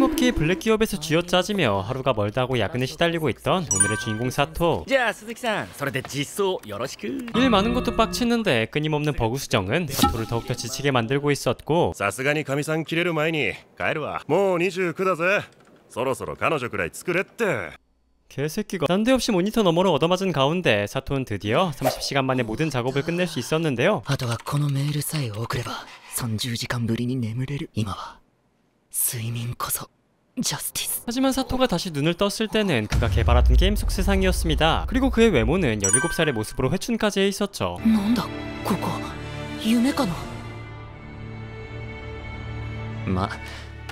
끊임없기 블랙 기업에서 쥐어짜지며 하루가 멀다고 야근에 시달리고 있던 오늘의 주인공 사토. 일 많은 것도 빡치는데 끊임없는 버그 수정은 사토를 더욱더 지치게 만들고 있었고, さすがに神さん切れる前に帰るわ。もう29だぜ。そろそろ彼女くらい作れって。 개새끼가. 난데없이 모니터 너머로 얻어맞은 가운데 사토는 드디어 30시간 만에 모든 작업을 끝낼 수 있었는데요. あとはこのメールさえ送れば30時間ぶりに眠れる。今は睡眠こそジャスティス。 하지만 사토가 다시 눈을 떴을 때는 그가 개발하던 게임 속 세상이었습니다. 그리고 그의 외모는 17살의 모습으로 회춘까지 해 있었죠. なんだここ夢かな。ま、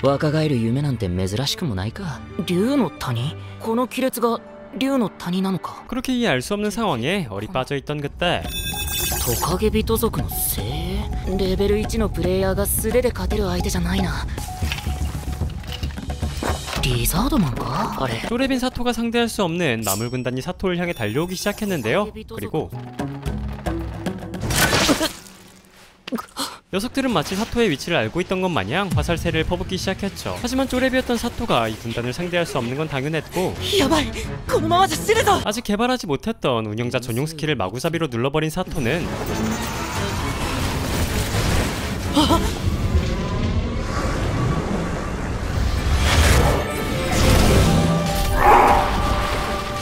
若返る夢なんて珍しくもないか。竜の谷？この亀裂が竜の谷なのか。 그렇게 이해 알 수 없는 상황에 얼이 빠져있던 그때 トカゲ人族の精鋭？レベル1のプレイヤーが素手で勝てる相手じゃないな。リザードマンかあれ。 쪼렙인 사토가 상대할 수 없는 마물 군단이 사토를 향해 달려오기 시작했는데요. 그리고 녀석들은 마치 사토의 위치를 알고 있던 것 마냥 화살세를 퍼붓기 시작했죠. 하지만 쪼렙이었던 사토가 이 군단을 상대할 수 없는 건 당연했고, 아직 개발하지 못했던 운영자 전용 스킬을 마구잡이로 눌러버린 사토는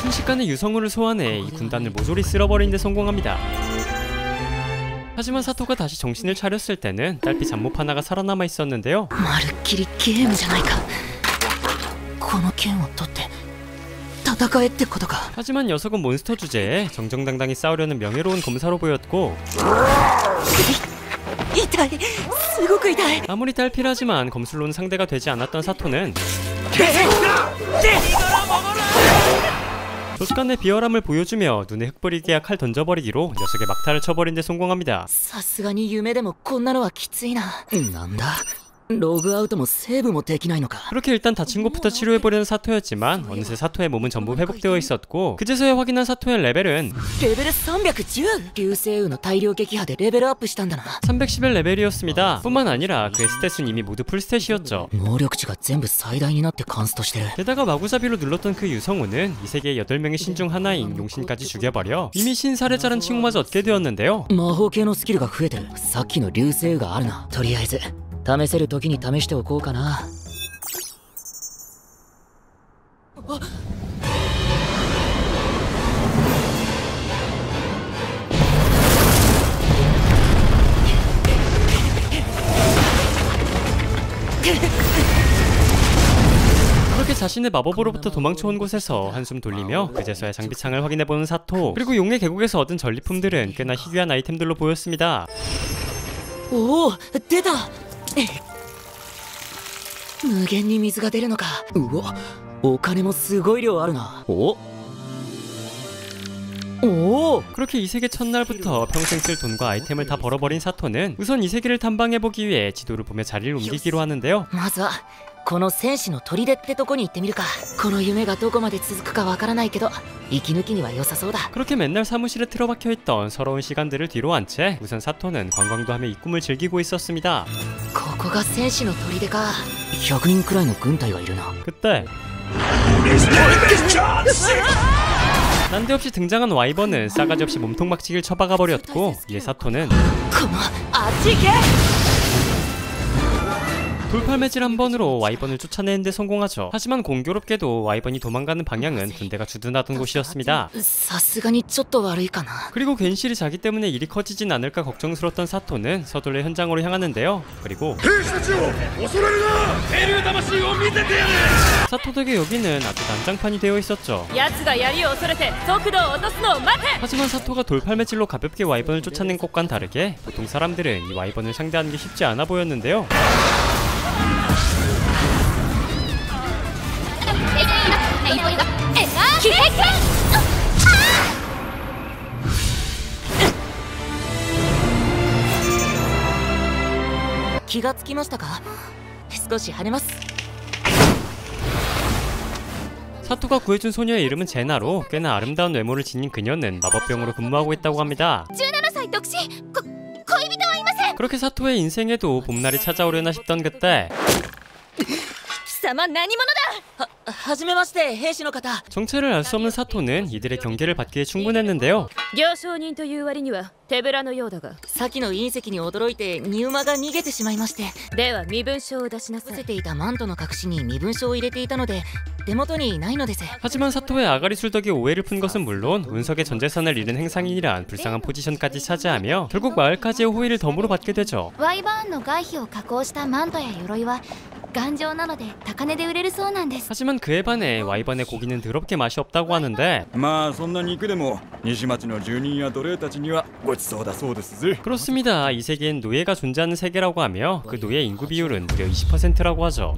순식간에 유성우를 소환해 이 군단을 모조리 쓸어버린 데 성공합니다. 하지만 사토가 다시 정신을 차렸을 때는 딸피 잡몹 하나가 살아남아 있었는데요. まるっきりゲームじゃないか。この剣を取って戦えってことか。 하지만 녀석은 몬스터 주제에 정정당당히 싸우려는 명예로운 검사로 보였고, 痛い、すごく痛い。 아무리 딸피라지만 검술로는 상대가 되지 않았던 사토는 조스간의 비열함을 보여주며 눈에 흙 뿌리게 칼 던져버리기로 녀석의 막타를 쳐버린 데 성공합니다. さすがに夢でもこんなのはきついな。なんだログアウトもセーブもできないのか。 그렇게 일단 다친 곳부터 치료해보려는 사토였지만 어느새 사토의 몸은 전부 회복되어 있었고, 그제서야 확인한 사토의 레벨은 レベル310。流星雨の大量撃破でレベルアップしたんだな。 311 레벨이었습니다. 뿐만 아니라 그의 스탯은 이미 모두 풀스탯이었죠. 能力値が全部最大になってカンストしてる。 게다가 마구잡이로 눌렀던 그 유성우는 이 세계의 8명의 신 중 하나인 용신까지 죽여버려 이미 신살해자란 칭호마저 얻게 되었는데요. 魔法系のスキルが増えてる。さっきの流星雨があるな。とりあえず試せる時に試しておこうかな。그렇게 자신의 마법으로부터 도망쳐온 곳에서 한숨 돌리며 그제서야 장비창을 확인해보는 사토. 그리고 용의 계곡에서 얻은 전리품들은 꽤나 희귀한 아이템들로 보였습니다. おお、出た。無限に水が出るのか。うわ、お金もすごい量あるな。お오! 그렇게 이 세계 첫날부터 평생 쓸 돈과 아이템을 다 벌어버린 사토는 우선 이 세계를 탐방해보기 위해 지도를 보며 자리를 옮기기로 하는데요. まずはこの戦士の砦ってとこに行ってみるか。この夢がどこまで続くかわからないけど息抜きには良さそうだ。 그렇게 맨날 사무실에 틀어박혀있던 서러운 시간들을 뒤로 한 채 우선 사토는 관광도 하며 이 꿈을 즐기고 있었습니다. ここが戦士の砦か。100人くらいの軍隊がいるな。 그때 난데없이 등장한 와이번은 싸가지 없이 몸통박치기를 쳐박아버렸고, 이에 사토는 このあっち行け。 돌팔매질 한 번으로 와이번을 쫓아내는 데 성공하죠. 하지만 공교롭게도 와이번이 도망가는 방향은 군대가 주둔하던 곳이었습니다. さすがにちょっと悪いかな。 그리고 괜시리 자기 때문에 일이 커지진 않을까 걱정스러웠던 사토는 서둘러 현장으로 향하는데요. 그리고 사토 덕에 여기는 아주 난장판이 되어 있었죠. 하지만 사토가 돌팔매질로 가볍게 와이번을 쫓아낸 것과는 다르게 보통 사람들은 이 와이번을 상대하는 게 쉽지 않아 보였는데요. 기가つきましたか。少し跳ねます。 사토가 구해준 소녀의 이름은 제나로 꽤나 아름다운 외모를 지닌 그녀는 마법병으로 근무하고 있다고 합니다. 17歳独身。恋人はいません。 그렇게 사토의 인생에도 봄날이 찾아오려나 싶던 그때 様何者だ。はじめまして兵士の方。 정체를 알 수 없는 사토는 이들의 경계를 받기에 충분했는데요. 行商人という割には手ぶらのようだが。先の隕石に驚いてニウマが逃げてしまいまして、では身分証を出しなさい。伏せていたマントの隠しに身分証を入れていたので手元にないのです。 하지만 사토의 아가리 술덕이 오해를 푼 것은 물론 운석의 전 재산을 잃은 행상인이란 불쌍한 포지션까지 차지하며 결국 마을까지의 호의를 덤으로 받게 되죠. ワイバーンの外皮を加工したマントや鎧は頑丈なので高値で売れるそうなんです。 하지만 그에 반해 와이번의 고기는 더럽게 맛이 없다고 하는데 まあそんな肉でも西町の住人や奴隷たちにはごちそうだそうですぜ。 그렇습니다. 이 세계엔 노예가 존재하는 세계라고 하며 그 노예 인구 비율은 무려 20%라고 하죠.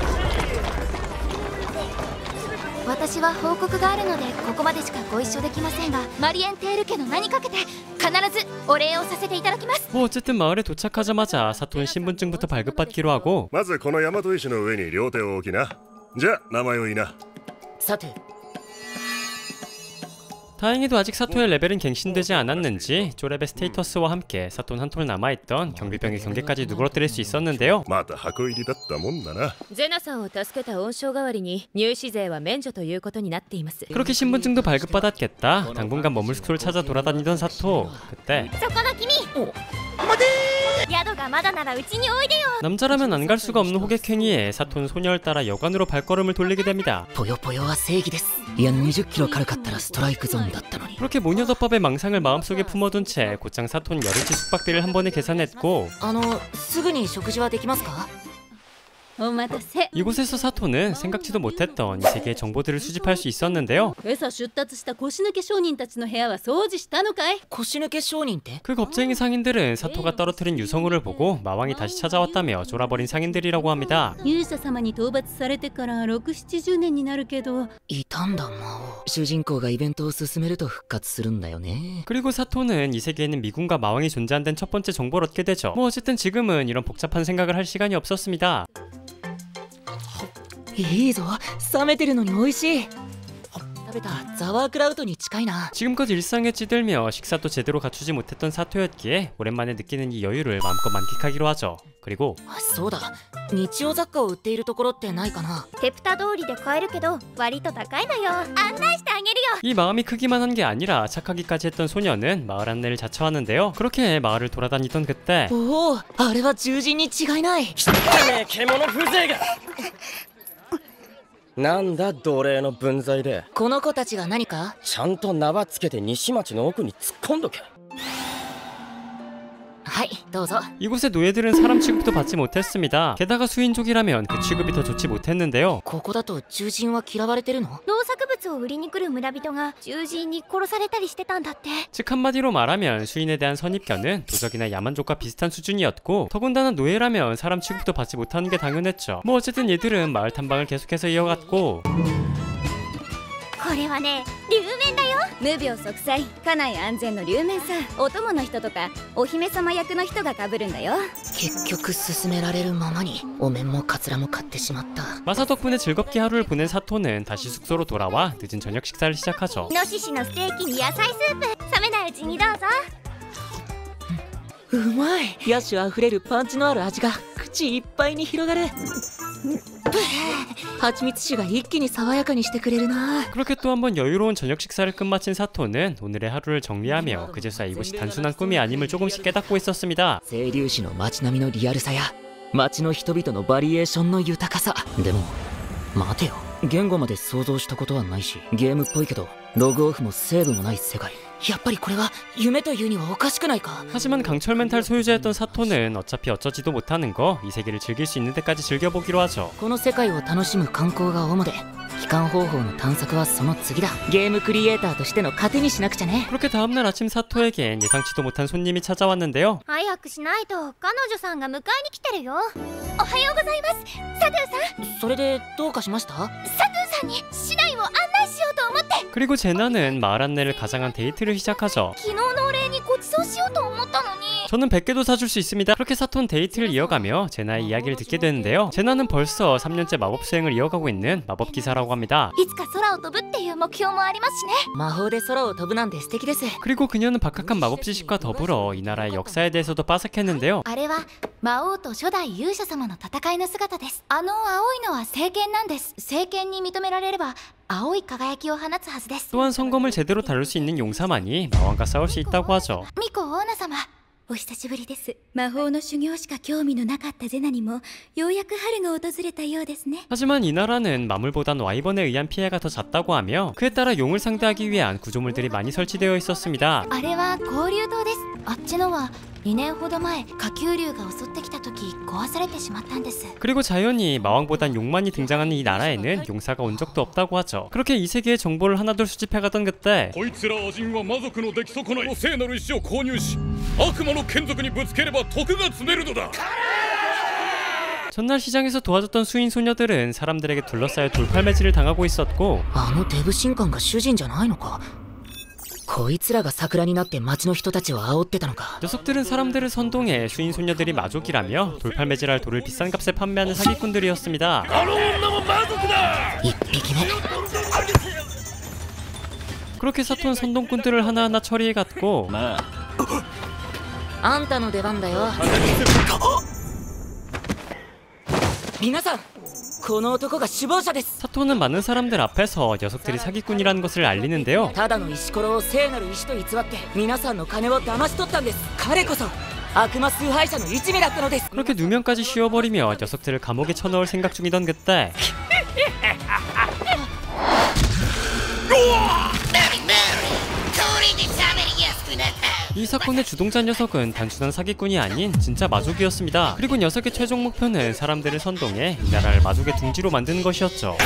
私は報告があるのでここまでしかご一緒できませんが、マリエンテール家の名にかけて必ずお礼をさせていただきます。 뭐 어쨌든 마을에 도착하자마자 사토는 신분증부터 발급받기로 하고 まずこの大和石の上に両手を置きな。じゃあ名前を言いな。さて 다행히도 아직 사토의 레벨은 갱신되지 않았는지 쪼레베 스테이터스와 함께 사토는 한 톨 남아있던 경비병의 경계까지 누그러뜨릴 수 있었는데요. また箱入りだったもんだな。ゼナさんを助けた恩賞代わりに入試税は免除ということになっています。 그렇게 신분증도 발급받았겠다. 당분간 머물 숙소를 찾아 돌아다니던 사토. 그때 そこの君、宿がまだならうちにおいでよ。 남자라면 안 갈 수가 없는 호객행위에 사토는 소녀를 따라 여관으로 발걸음을 돌리게 됩니다. ぽよぽよは正義です。いや20キロ軽かったらストライクゾーンだったのに。 그렇게 모녀덮밥의 망상을 마음속에 품어둔 채 곧장 사토는 열흘치 숙박비를 한 번에 계산했고 すぐに食事はできますか？お待たせ。 이곳에서 사토는 생각지도 못했던 이 세계의 정보들을 수집할 수 있었는데요. 今朝出立した腰抜け商人たちの部屋は掃除したのかい？腰抜け商人って 그 겁쟁이 상인들은 사토가 떨어뜨린 유성우를 보고 마왕이 다시 찾아왔다며 쫄아버린 상인들이라고 합니다. 勇者様に討伐されてから6、70年になるけど。いたんだ魔王。主人公がイベントを進めると復活するんだよね。 그리고 사토는 이 세계에는 미군과 마왕이 존재한다는 첫 번째 정보를 얻게 되죠. 뭐 어쨌든 지금은 이런 복잡한 생각을 할 시간이 없었습니다. いいぞ、冷めてるのに美味しい。食べたザワークラウトに近いな。 지금껏 일상에 찌들며 식사도 제대로 갖추지 못했던 사토였기에 오랜만에 느끼는 이 여유를 마음껏 만끽하기로 하죠. 그리고 そうだ、日用雑貨を売っているところってないかな。テプタ通りで買えるけど割と高いのよ。案内してあげるよ。 이 마음이 크기만 한 게 아니라 착하기까지 했던 소녀는 마을 안내를 자처하는데요. 그렇게 마을을 돌아다니던 그때 おお、あれは獣人に違いない。ねえ獣風情がなんだ奴隷の分際で。この子たちが何か？ちゃんと縄つけて西町の奥に突っ込んどけ。はい、どうぞ。 이곳의 노예들은 사람 취급도 받지 못했습니다. 게다가 수인족이라면 그 취급이 더 좋지 못했는데요. ここだと獣人は嫌われてるの？農作物を売りに来る村人が獣人に殺されたりしてたんだって。 즉 한마디로 말하면 수인에 대한 선입견은 도적이나 야만족과 비슷한 수준이었고 더군다나 노예라면 사람 취급도 받지 못하는 게 당연했죠. 뭐 어쨌든 얘들은 마을 탐방을 계속해서 이어갔고 これはね、龍面だよ。無病息災、家内安全の龍面さ。お供の人とかお姫様役の人が被るんだよ。結局勧められるままにお面もカツラも買ってしまった。 마사 덕분에 즐겁게 하루를 보낸 사토는 다시 숙소로 돌아와 늦은 저녁 식사를 시작하죠. イノシシのステーキに野菜スープ、冷めないうちにどうぞ。うまい。野趣あふれるパンチのある味が口いっぱいに広がる。蜂蜜酒が一気に爽やかにしてくれるな。 그렇게 또 한 번 여유로운 저녁 식사를 끝마친 사토는 오늘의 하루를 정리하며 그제서야 이곳이 단순한 꿈이 아님을 조금씩 깨닫고 있었습니다. 清流市の街並みのリアルさや街の人々のバリエーションの豊かさ。でも待てよ、言語まで想像したことはないしゲームっぽいけどログオフもセーブもない世界。やっぱりこれは夢というにはおかしくないか。 하지만 강철 멘탈 소유자였던 사토는 어차피 어쩌지도 못하는 거 이 세계를 즐길 수 있는 데까지 즐겨보기로 하죠. この世界を楽しむ観光が主で帰還方法の探索はその次だ。ゲームクリエイターとしての糧にしなくちゃね。 그렇게 다음날 아침 사토에겐 예상치도 못한 손님이 찾아왔는데요. 早くしないと彼女さんが迎えに来てるよ。おはようございます、佐藤さん。それでどうかしました？佐藤さんに市内を案内しようと思って。 그리고 제나는 마을 안내를 가장한 데이트를 시작하죠. 昨日のお礼にご馳走しようと思ったのに。 저는 100개도 사줄 수 있습니다. 그렇게 사토는 데이트를 이어가며 제나의 이야기를 듣게 되는데요. 제나는 벌써 3년째 마법 수행을 이어가고 있는 마법기사라고 합니다. いつか空を飛ぶっていう目標もありますしね。魔法で空を飛ぶなんて素敵です。 그리고 그녀는 박학한 마법 지식과 더불어 이 나라의 역사에 대해서도 빠삭했는데요. あれは魔王と初代勇者様の戦いの姿です。あの青いのは聖剣なんです。聖剣に認められれば青い輝きを放つはずです。 또한 성검을 제대로 다룰 수 있는 용사만이 마왕과 싸울 수 있다고 하죠. ミコオーナ様、お久しぶりです。魔法の修行しか興味のなかったゼナにもようやく春が訪れたようですね。 하지만 이 나라는 마물보단 와이번에 의한 피해가 더 잦다고 하며 그에 따라 용을 상대하기 위한 구조물들이 많이 설치되어 있었습니다. あれは交流島です。あっちのは2年ほど前下級竜が襲ってきた時壊されてしまったんです。 그리고 자연히 마왕보단 용만이 등장하는 이 나라에는 용사가 온 적도 없다고 하죠. 그렇게 이 세계의 정보를 하나둘 수집해가던 그때 こいつら魔人は魔族の出来損ないの聖なる石を購入し悪魔の眷属にぶつければ徳が積めるのだ。 전날 시장에서 도와줬던 수인 소녀들은 사람들에게 둘러싸여 돌팔매질을 당하고 있었고 あのデブ神官が主人じゃないのか。こいつらが桜になって町の人たちを煽ってたのか。 녀석들은 사람들을 선동해 수인 소녀들이 마족이라며 돌팔매질할 돌을 비싼 값에 판매하는 사기꾼들이었습니다. 一匹目。 그렇게 사토는 선동꾼들을 하나하나 처리해갔고 あんたの出番だよ。皆さん、この男が首謀者です。 사토는 많은 사람들 앞에서 녀석들이 사기꾼이라는 것을 알리는데요. ただの石ころを聖なる石と偽って皆さんの金を騙し取ったんです。彼こそ悪魔崇拝者の一味だったのです。 그렇게 누명까지 씌워버리며 녀석들을 감옥에 쳐넣을 생각 중이던 그때 이 사건의 주동자 녀석은 단순한 사기꾼이 아닌 진짜 마족이었습니다. 그리고 녀석의 최종 목표는 사람들을 선동해 이 나라를 마족의 둥지로 만드는 것이었죠.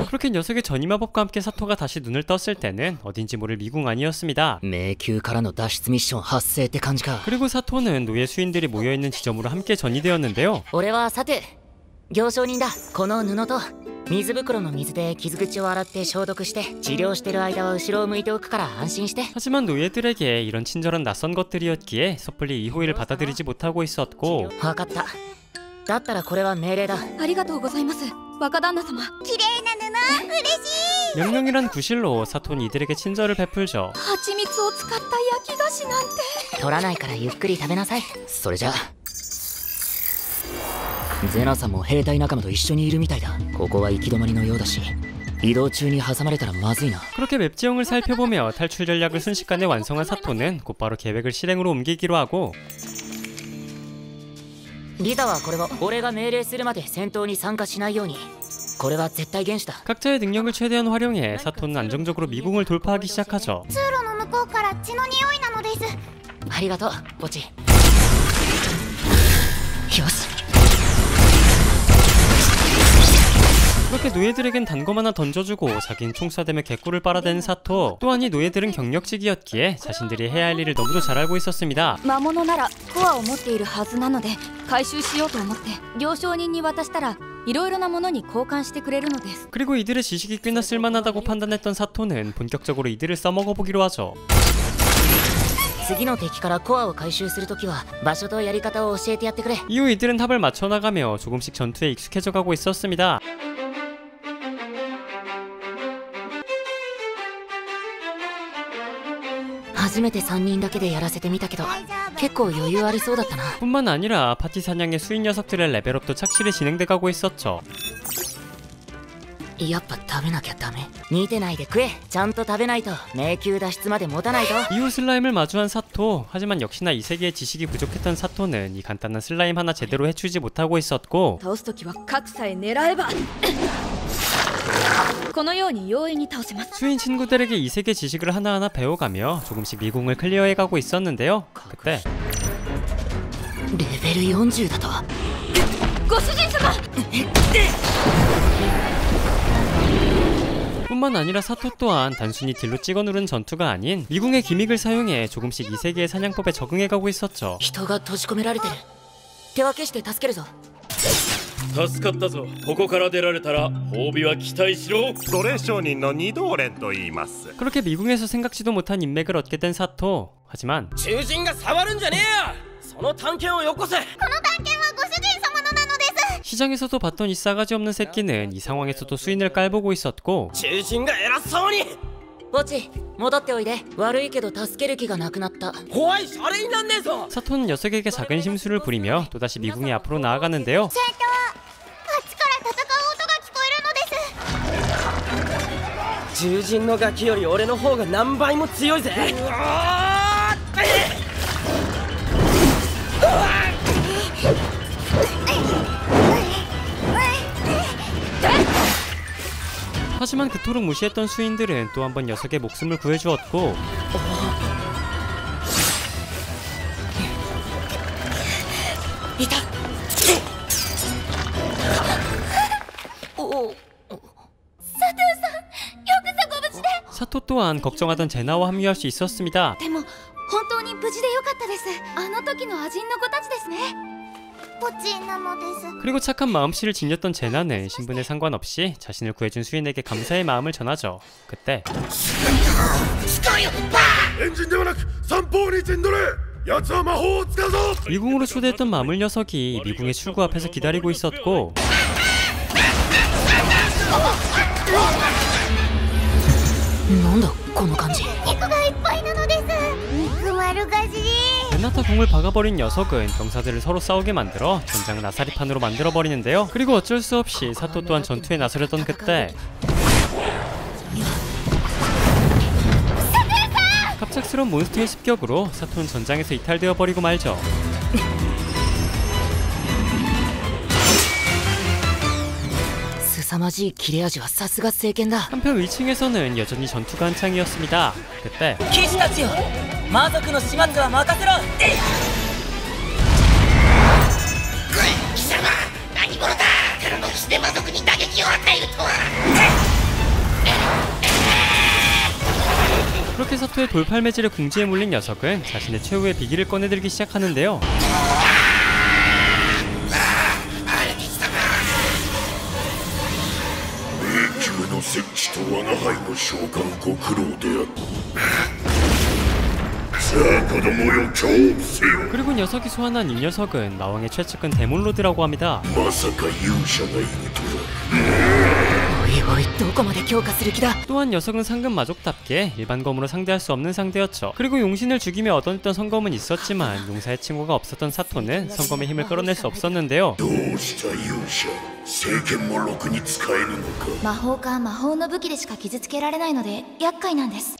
그렇게 녀석의 전이마법과 함께 사토가 다시 눈을 떴을 때는 어딘지 모를 미궁 안이었습니다. 迷宮からの脱出ミッション発生って感じか。 그리고 사토는 노예 수인들이 모여있는 지점으로 함께 전이 되었는데요. 俺はさて行商人だ。この布と水袋の水で傷口を洗って消毒して治療してる間は後ろを向いておくから安心して。 하지만 노예들에게 이런 친절한 낯선 것들이었기에 섣불리 이 호의를 받아들이지 못하고 있었고 分かった。だったらこれは命令だ。ありがとうございます。若旦那様。綺麗な布嬉しい。 명령이란 구실로 사토는 이들에게 친절을 베풀죠. 蜂蜜を使った焼き菓子なんて。取らないからゆっくり食べなさい。それじゃゼナさんも兵隊仲間と一緒にいるみたいだ。ここは行き止まりのようだし移動中に挟まれたらまずいな。 그렇게 맵 지형을 살펴보며 탈출 전략을 순식간에 완성한 사토는 곧바로 계획을 실행으로 옮기기로 하고 リザはこれを俺が命令するまで戦闘に参加しないように。これは絶対原種だ。 각자의 능력을 최대한 활용해 사토는 안정적으로 미궁을 돌파하기 시작하죠. 通路の向こうから血の匂いなのです。ありがとうポチ。よし。 그렇게 노예들에겐 단검 하나 던져주고 자긴 총 쏴대며 개꿀을 빨아대는 사토. 또한 이 노예들은 경력직이었기에 자신들이 해야 할 일을 너무도 잘 알고 있었습니다. 魔物ならコアを持っているはずなので回収しようと思って行商人に渡したらいろいろなものに交換してくれるのです。 그리고 이들의 지식이 꽤나 쓸만하다고 판단했던 사토는 본격적으로 이들을 써먹어보기로 하죠. 次の敵からコアを回収するときは場所とやり方を教えてやってくれ。 이후 이들은 합을 맞춰나가며 조금씩 전투에 익숙해져가고 있었습니다. 初めて3人だけでやらせてみたけど結構余裕ありそうだったな。 뿐만 아니라 파티 사냥의 수인 녀석들의 레벨업도 착실히 진행돼가고 있었죠. やっぱ食べなきゃダメ。見てないで食え。ちゃんと食べないと迷宮脱出まで持たないぞ。 이후 슬라임을 마주한 사토. 하지만 역시나 이 세계의 지식이 부족했던 사토는 이 간단한 슬라임 하나 제대로 해치우지 못하고 있었고 倒すときは核さえ狙えばこのように容易に倒せます。 수인 친구들에게 이 세계 지식을 하나하나 배워가며 조금씩 미궁을 클리어해가고 있었는데요. 그때 レベル40だと。ご主人様。 뿐만 아니라 사토 또한 단순히 딜로 찍어 누른 전투가 아닌 미궁의 기믹을 사용해 조금씩 이 세계의 사냥법에 적응해가고 있었죠. 人が閉じ込められてる。手分けして助けるぞ。助かったぞ。ここから出られたら褒美は期待しろ。奴隷商人の二道連と言います。 그렇게 미궁에서 생각지도 못한 인맥을 얻게 된 사토. 하지만 囚人が触るんじゃねえよ。その探検をよこせ。この探検はご主人様のなのです。 시장에서도 봤던 이 싸가지 없는 새끼는 이 상황에서도 수인을 깔보고 있었고 囚人が偉そうに。ポチ戻っておいで。悪いけど助ける気がなくなった。怖いシャレになんねえぞ。 사토는 녀석에게 작은 심술을 부리며 또다시 미궁의 앞으로 나아가는데요. あっちから戦う音が聞こえるのです。囚人のガキより俺の方が何倍も強いぜ。하지만 그토록 무시했던 수인들은 또 한 번 녀석의 목숨을 구해주었고 いた。사토 또한 걱정하던 제나와 합류할 수 있었습니다. でも本当に無事でよかったです。あの時のアジンの子たちですね。ポチなのです。 그리고 착한 마음씨를 지녔던 제나는 신분에 상관없이 자신을 구해준 수인에게 감사의 마음을 전하죠. 그때 エンジンではなく三方に陣取れ。奴は魔法を使うぞ。 미궁으로 초대했던 마물 녀석이 미궁의 출구 앞에서 기다리고 있었고 なんだこの感じ。肉がいっぱいなのです。肉丸かじり。 베나타 공을 박아버린 녀석은 병사들을 서로 싸우게 만들어 전장을 아사리판으로 만들어버리는데요. 그리고 어쩔 수 없이 사토 또한 전투에 나서려던 그때 갑작스러운 몬스터의 습격으로 사토는 전장에서 이탈되어 버리고 말죠.凄まじい切れ味はさすが聖剣だ。 한편 위층에서는 여전히 전투가 한창이었습니다. 그때 騎士たちよ、魔族の始末は任せろ。貴様、何者だ。からの騎士で魔族に打撃を与えるとは。 그렇게 사토의 돌팔 매질에 궁지에 몰린 녀석은 자신의 최후의 비기를 꺼내들기 시작하는데요. の設置と我が輩の召喚ご苦労であった。さあ子供よ、興せよ。 그리고 녀석이 소환한 이 녀석은 마왕의 최측근 데몬로드라고 합니다. まさか勇者がいるとは。 おいおい、どこまで強化する気だ。 또한 녀석은 상금 마족답게 일반 검으로 상대할 수 없는 상대였죠. 그리고 용신을 죽이며 얻어냈던 성검은 있었지만 용사의 칭호가 없었던 사토는 성검의 힘을 끌어낼 수 없었는데요. どうした勇者、聖剣もろくに使えるのか。魔法か魔法の武器でしか傷つけられないので厄介なんです。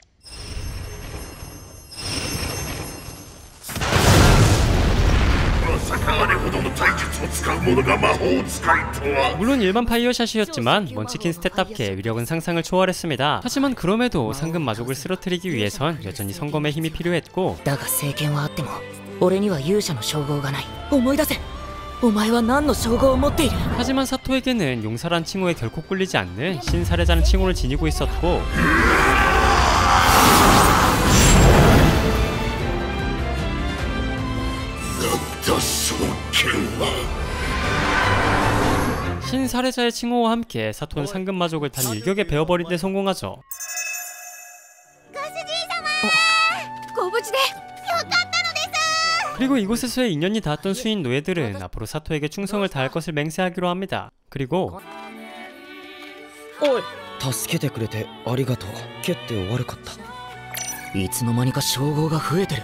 물론 일반 파이어샷이었지만 먼치킨 스탯답게 위력은 상상을 초월했습니다. 하지만 그럼에도 상금 마족을 쓰러뜨리기 위해선 여전히 성검의 힘이 필요했고 だが聖剣はあっても俺には勇者の称号がない。思い出せ。お前は何の称号を持っている。 하지만 사토에게는 용사란 칭호에 결코 꿀리지 않는 신사례자는 칭호를 지니고 있었고 신사례자의 칭호와 함께 사토는 상금 마족을 단 일격에 베어버린 데 성공하죠. ご主人様、ご無事でよかったのです。 그리고 이곳에서의 인연이 닿았던 수인 노예들은 앞으로 사토에게 충성을 다할 것을 맹세하기로 합니다. 그리고 おい、助けてくれてありがとう。蹴って悪かった。いつの間にか称号が増えてる。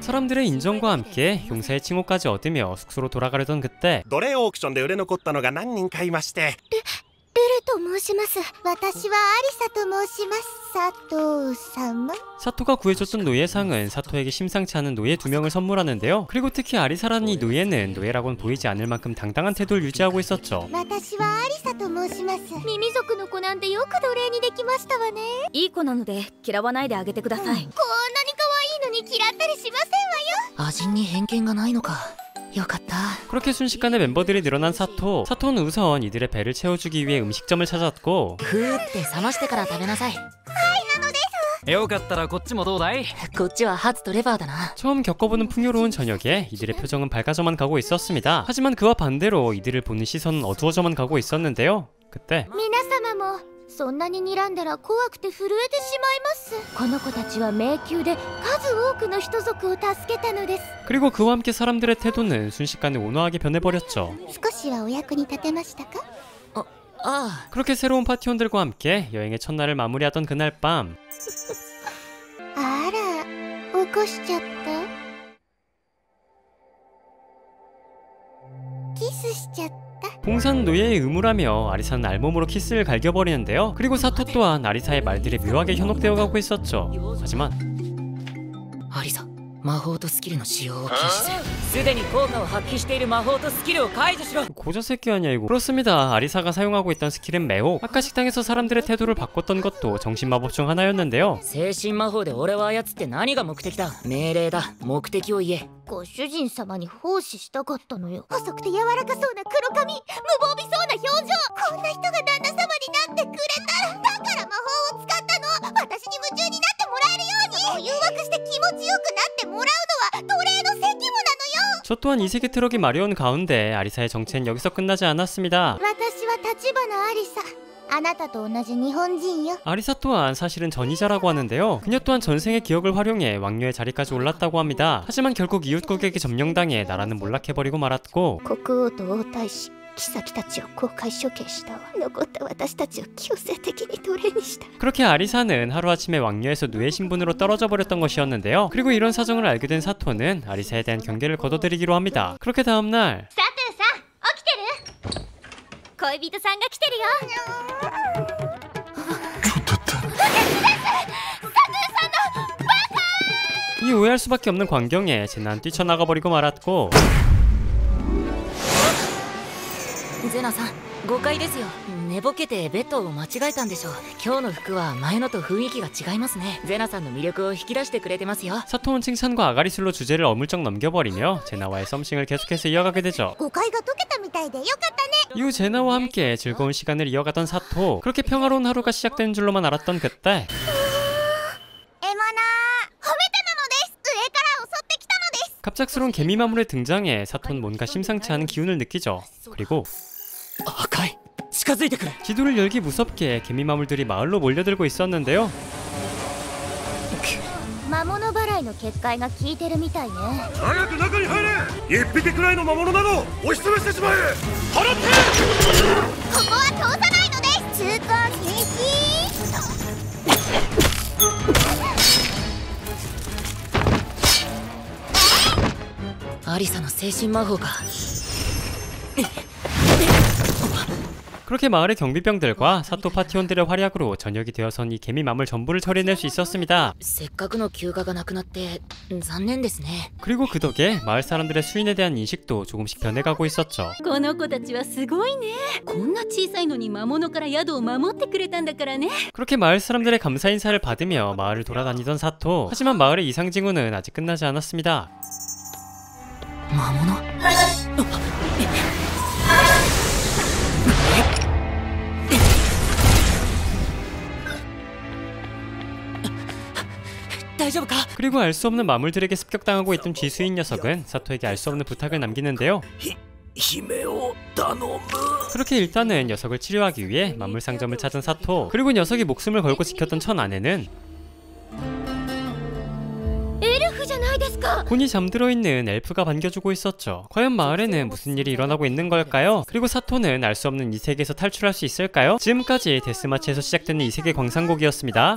사람들의 인정과 함께 용사의 칭호까지 얻으며 숙소로 돌아가려던 그때 奴隷オークションで売れ残ったのが何人かいまして。ルルと申します。私はアリサと申します。佐藤様。 사토가 구해줬던 노예상은 사토에게 심상치 않은 노예 2명을 선물하는데요. 그리고 특히 아리사라는 이 노예는 노예라고는 보이지 않을 만큼 당당한 태도를 유지하고 있었죠. 私はアリサと申します。耳族の子なんてよく奴隷にできましたわね。いい子なので嫌わないであげてください。こんなに可愛いのに嫌ったりしませんわよ。アジンに偏見がないのか。よかった。 그렇게 순식간에 멤버들이 늘어난 사토는 우선 이들의 배를 채워주기 위해 음식점을 찾았고 ふーって冷ましてから食べなさい。はい、なのです。よかったらこっちもどうだい？こっちは初とレバーだな。 처음 겪어보는 풍요로운 저녁에 이들의 표정은 밝아져만 가고 있었습니다. 하지만 그와 반대로 이들을 보는 시선은 어두워져만 가고 있었는데요. 그때 皆様もそんなに睨んだら怖くて震えてしまいます。この子たちは迷宮で数多くの人族を助けたのです。 그리고 그와 함께 사람들의 태도는 순식간에 온화하게 변해버렸죠. 少しはお役に立てましたか？ あ 그렇게 새로운 파티원들과 함께 여행의 첫날을 마무리하던 그날 밤 あら、起こしちゃった？キスしちゃった？ 봉산 노예의 의무라며 아리사는 알몸으로 키스를 갈겨버리는데요. 그리고 사토 또한 아리사의 말들이 묘하게 현혹되어 가고 있었죠. 하지만 あアリサ、魔法とスキルの使用を禁止する。すでに効果を発揮している魔法とスキルを解除しろ。 고저새끼 아니야 이거. 그렇습니다. 아리사가 사용하고 있던 스킬은 매혹. 아까 식당에서 사람들의 태도를 바꿨던 것도 정신마법 중 하나였는데요. 精神魔法で俺を操って何が目的だ？命令だ。目的を言え。ご主人様に奉仕したかったのよ。細くて柔らかそうな黒髪、無防備そうな表情。こんな人が旦那様になってくれたら、だから魔法を使ったの。私に夢中になってもらえるように。誘惑して気持ちよくなってもらうのは奴隷の責務なのよ。 저 또한 이 세계 트럭이 마려운 가운데 아리사의 정체는 여기서 끝나지 않았습니다. 私は立花アリサ。あなたと同じ日本人よ。 아리사 또한 사실은 전이자라고 하는데요. 그녀 또한 전생의 기억을 활용해 왕녀의 자리까지 올랐다고 합니다. 하지만 결국 이웃국에게 점령당해 나라는 몰락해버리고 말았고 国王と王太子、妃たちを公開処刑したわ。残った私たちを強制的に奴隷にした。 그렇게 아리사는 하루아침에 왕녀에서 누에 신분으로 떨어져 버렸던 것이었는데요. 그리고 이런 사정을 알게 된 사토는 아리사에 대한 경계를 거둬들이기로 합니다. 그렇게 다음날 サトゥさん、起きてる？恋人さんが来てるよ。 이 오해할 수밖에 없는 광경에 제나는 뛰쳐나가버리고 말았고 ゼナさん、誤解ですよ。寝ぼけてベッドを間違えたんでしょう。今日の服は前のと雰囲気が違いますね。ゼナさんの魅力を引き出してくれてますよ。 사토는 칭찬과 아가리술로 주제를 어물쩍 넘겨버리며 제나와의 썸씽을 계속해서 이어가게 되죠. 誤解が解けたみたいでよかったね。 이후 제나와 함께 즐거운 시간을 이어가던 사토. 그렇게 평화로운 하루가 시작되는 줄로만 알았던 그때 エモナー、褒めたなのです。上から襲ってきたのです。 갑작스러운 개미 마물의 등장에 사토는 뭔가 심상치 않은 기운을 느끼죠. 그리고 赤い、近づいてくる。 지도를 열기 무섭게 개미 마물들이 마을로 몰려들고 있었는데요. 魔物払いの結界が効いてるみたいね。早く中に入れ。一匹くらいの魔物など押しつぶしてしまえ。払って。ここは通さないのです。通行禁止。 アリサの精神魔法か。 그렇게 마을의 경비병들과 사토 파티원들의 활약으로 저녁이 되어선 이 개미 마물 전부를 처리해낼 수 있었습니다. せっかくの休暇がなくなって残念ですね。 그리고 그 덕에 마을 사람들의 수인에 대한 인식도 조금씩 변해가고 있었죠. この子たちはすごいね。こんな小さいのに魔物から宿を守ってくれたんだからね。 그렇게 마을 사람들의 감사 인사를 받으며 마을을 돌아다니던 사토. 하지만 마을의 이상 징후는 아직 끝나지 않았습니다. 魔物？ 大丈夫か？ 그리고 알 수 없는 마물들에게 습격당하고 있던 쥐수인 녀석은 사토에게 알 수 없는 부탁을 남기는데요. 姫を頼む。 그렇게 일단은 녀석을 치료하기 위해 마물 상점을 찾은 사토. 그리고 녀석이 목숨을 걸고 지켰던 천 아내는 エルフじゃないですか。 곤히 잠들어 있는 엘프가 반겨주고 있었죠. 과연 마을에는 무슨 일이 일어나고 있는 걸까요? 그리고 사토는 알 수 없는 이 세계에서 탈출할 수 있을까요? 지금까지 데스마치에서 시작되는 이 세계 광상곡이었습니다.